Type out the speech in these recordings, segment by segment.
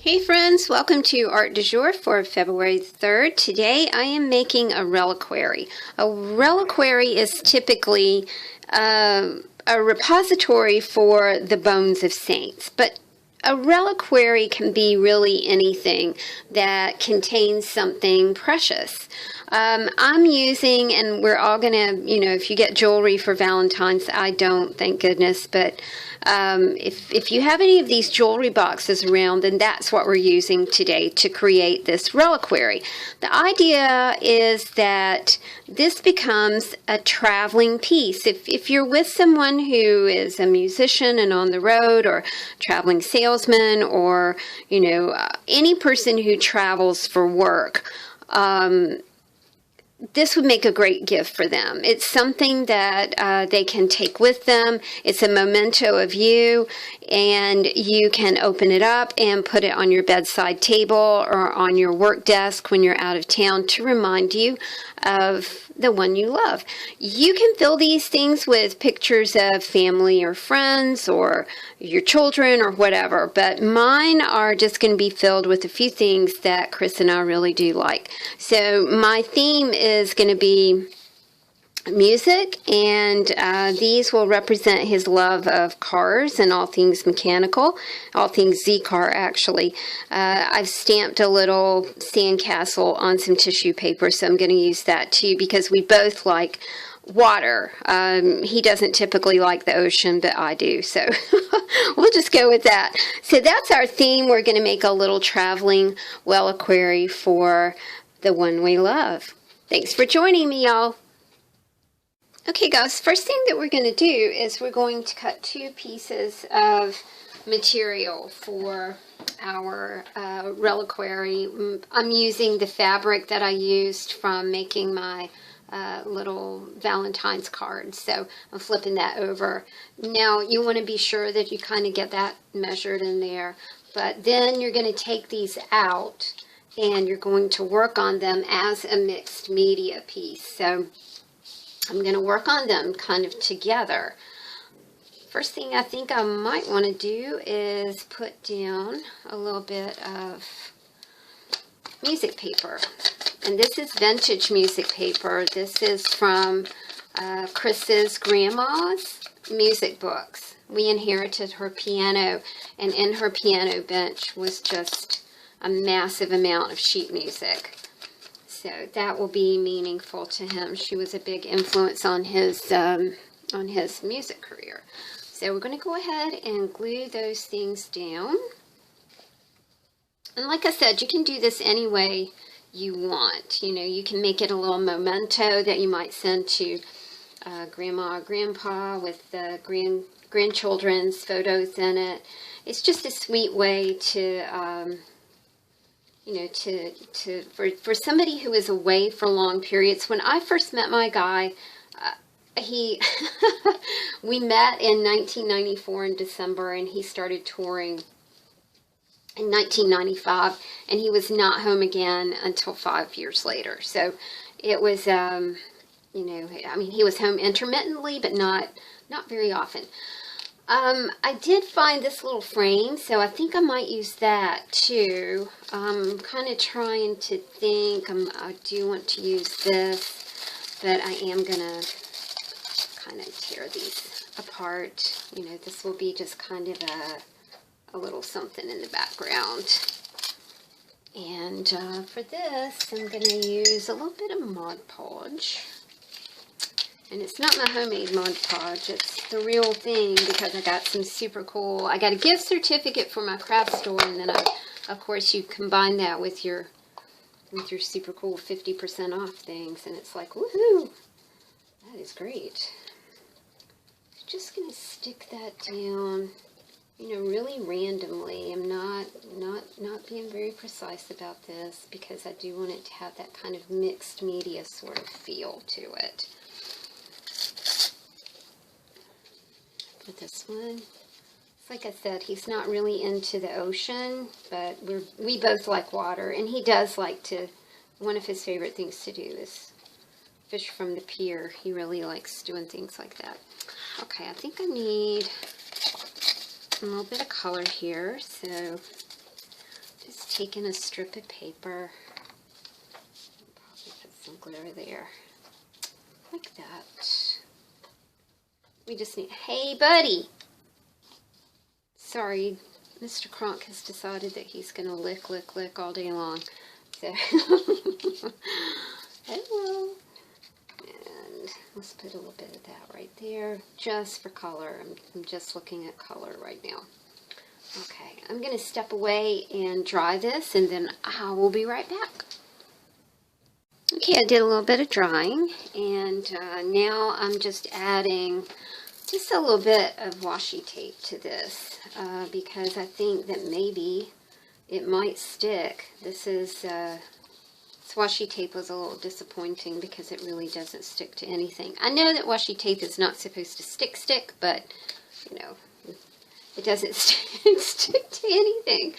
Hey friends, welcome to Art du Jour for February 3rd. Today I am making a reliquary. A reliquary is typically a repository for the bones of saints, but a reliquary can be really anything that contains something precious. I'm using, and we're all going to, if you get jewelry for Valentine's, I don't, thank goodness, but if you have any of these jewelry boxes around, then that's what we're using today to create this reliquary. The idea is that this becomes a traveling piece. If you're with someone who is a musician and on the road, or traveling salesman, or, any person who travels for work, this would make a great gift for them. It's something that they can take with them. It's a memento of you, and you can open it up and put it on your bedside table or on your work desk when you're out of town to remind you of the one you love. You can fill these things with pictures of family or friends or your children or whatever, but mine are just going to be filled with a few things that Chris and I really do like. So my theme is going to be music, and these will represent his love of cars and all things mechanical, all things Z-car actually. I've stamped a little sandcastle on some tissue paper, so I'm going to use that too because we both like water. He doesn't typically like the ocean, but I do, so we'll just go with that. So that's our theme. We're going to make a little traveling reliquary for the one we love. Thanks for joining me, y'all. Okay guys, first thing that we're going to do is we're going to cut two pieces of material for our reliquary. I'm using the fabric that I used from making my little Valentine's card, so I'm flipping that over. Now you want to be sure that you kind of get that measured in there, but then you're going to take these out and you're going to work on them as a mixed media piece. So I'm going to work on them kind of together. First thing I think I might want to do is put down a little bit of music paper. And this is vintage music paper. This is from Chris's grandma's music books. We inherited her piano, and in her piano bench was just a massive amount of sheet music. So that will be meaningful to him. She was a big influence on his music career. So we're going to go ahead and glue those things down. And like I said, you can do this any way you want. You can make it a little memento that you might send to grandma or grandpa with the grandchildren's photos in it. It's just a sweet way to for somebody who is away for long periods. When I first met my guy, we met in 1994 in December, and he started touring in 1995, and he was not home again until 5 years later. So it was, he was home intermittently, but not very often. I did find this little frame, so I think I might use that too. I'm kind of trying to think. I do want to use this, but I am going to kind of tear these apart. This will be just kind of a little something in the background. And for this, I'm going to use a little bit of Mod Podge. And it's not my homemade Mod Podge, it's the real thing, because I got some super cool, I got a gift certificate for my craft store, and then of course you combine that with your super cool 50% off things, and it's like, woohoo, that is great. I'm just going to stick that down, really randomly. I'm not being very precise about this, because I do want it to have that kind of mixed media sort of feel to it. For this one, like I said, he's not really into the ocean, but we both like water, and he does like to, one of his favorite things to do is fish from the pier. He really likes doing things like that. Okay, I think I need a little bit of color here, so Just taking a strip of paper, probably put some glitter there, like that. We just need, hey buddy! Sorry, Mr. Kronk has decided that he's going to lick all day long. So, hello. And let's put a little bit of that right there, just for color. I'm just looking at color right now. Okay, I'm going to step away and dry this, and then I will be right back. Okay, I did a little bit of drying, and now I'm just adding just a little bit of washi tape to this, because I think that maybe it might stick. This washi tape was a little disappointing because it really doesn't stick to anything. I know that washi tape is not supposed to stick, but, you know, it doesn't stick to anything.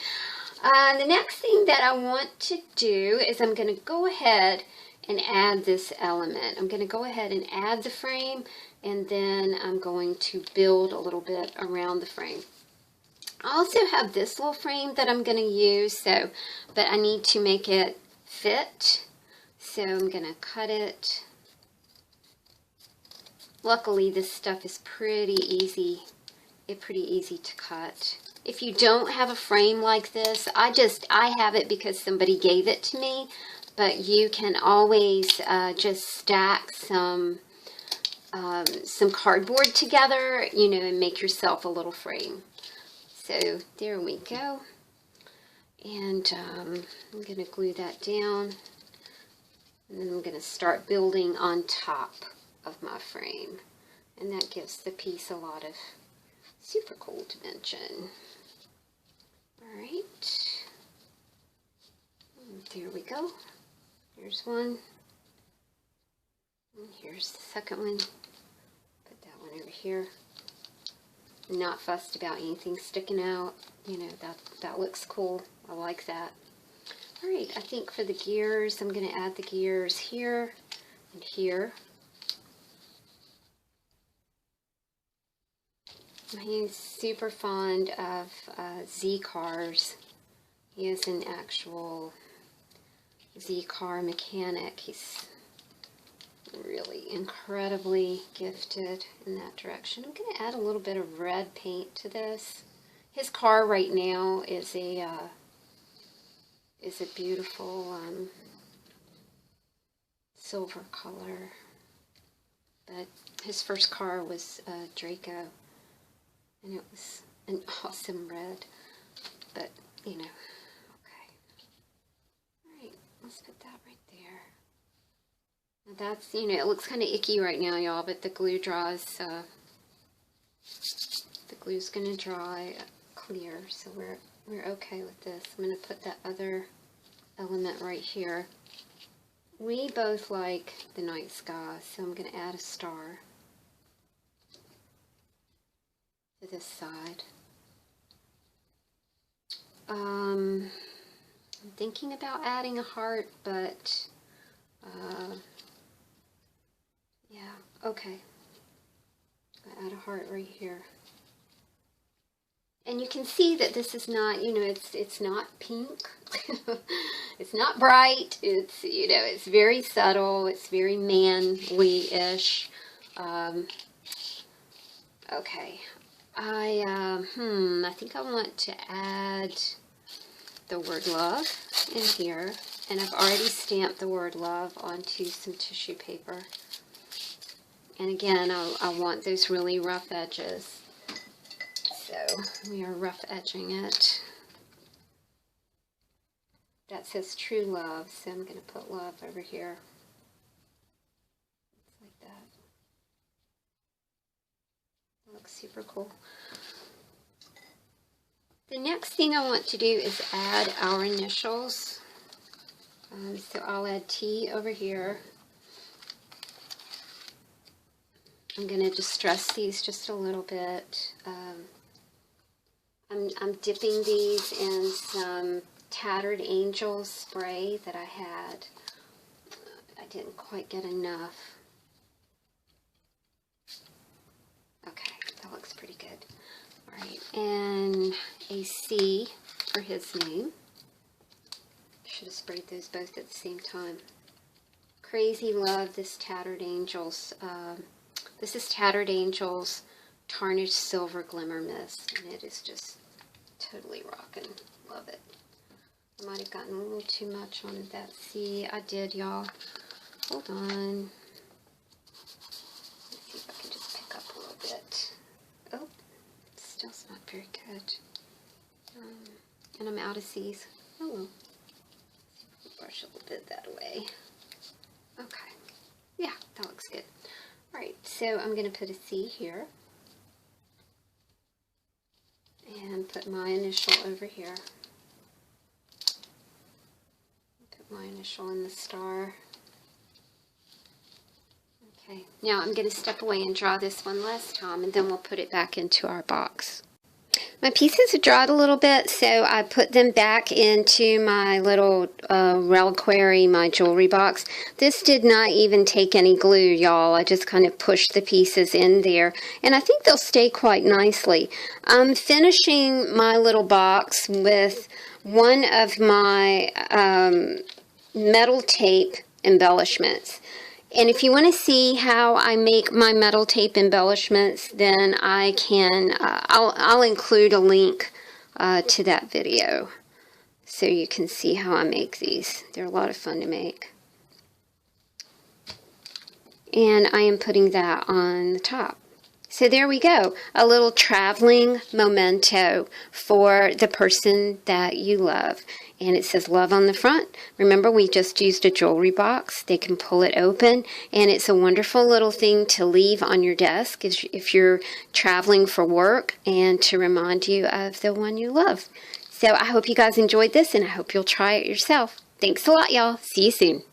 The next thing that I want to do is I'm going to go ahead and add this element. I'm going to go ahead and add the frame, and then I'm going to build a little bit around the frame. I also have this little frame that I'm going to use, but I need to make it fit, so I'm going to cut it. Luckily, this stuff is pretty easy. It's pretty easy to cut. If you don't have a frame like this, I have it because somebody gave it to me, but you can always just stack some cardboard together, you know, and make yourself a little frame. So there we go. And I'm going to glue that down, and then I'm going to start building on top of my frame, and that gives the piece a lot of super cool dimension. Alright, there we go. Here's one, and here's the second one. Put that one over here. I'm not fussed about anything sticking out. You know, that looks cool. I like that. Alright, I think for the gears, I'm going to add the gears here and here. He's super fond of Z cars. He is an actual Z car mechanic. He's really incredibly gifted in that direction. I'm going to add a little bit of red paint to this. His car right now is a beautiful silver color, but his first car was Draco, and it was an awesome red. But you know, okay. All right, let's put that right there. Now that's, you know, it looks kind of icky right now, y'all, but the glue dries. The glue's gonna dry clear, so we're okay with this. I'm gonna put that other element right here. We both like the night sky, so I'm gonna add a star to this side. I'm thinking about adding a heart, but yeah, okay. I'll add a heart right here. And you can see that this is not, you know, it's not pink. It's not bright. It's, you know, it's very subtle. It's very manly-ish. Okay. I think I want to add the word love in here. And I've already stamped the word love onto some tissue paper. And again, I want those really rough edges. So we are rough edging it. That says true love, so I'm going to put love over here. Like that. That looks super cool. The next thing I want to do is add our initials. So I'll add T over here. I'm going to distress these just a little bit. I'm dipping these in some Tattered Angel spray that I had. I didn't quite get enough. Okay, that looks pretty good. Alright, and a C for his name. Should have sprayed those both at the same time. Crazy love this Tattered Angels. This is Tattered Angels Tarnished Silver Glimmer Mist, and it is just totally rocking. Love it. I might have gotten a little too much on that. See, I did, y'all. Hold on. Let's see if I can just pick up a little bit. Oh, still's not very good. And I'm out of C's. Oh well. Brush a little bit that way. Okay. Yeah, that looks good. Alright, so I'm going to put a C here. And put my initial over here. Put my initial in the star. Okay, now I'm going to step away and draw this one last time, and then we'll put it back into our box. My pieces have dried a little bit, so I put them back into my little reliquary, my jewelry box. This did not even take any glue, y'all. I just kind of pushed the pieces in there, and I think they'll stay quite nicely. I'm finishing my little box with one of my metal tape embellishments. And if you want to see how I make my metal tape embellishments, then I can, I'll include a link to that video so you can see how I make these. They're a lot of fun to make. And I am putting that on the top. So there we go, a little traveling memento for the person that you love. And it says love on the front. Remember, we just used a jewelry box. They can pull it open, and it's a wonderful little thing to leave on your desk if you're traveling for work, and to remind you of the one you love. So I hope you guys enjoyed this, and I hope you'll try it yourself. Thanks a lot, y'all. See you soon.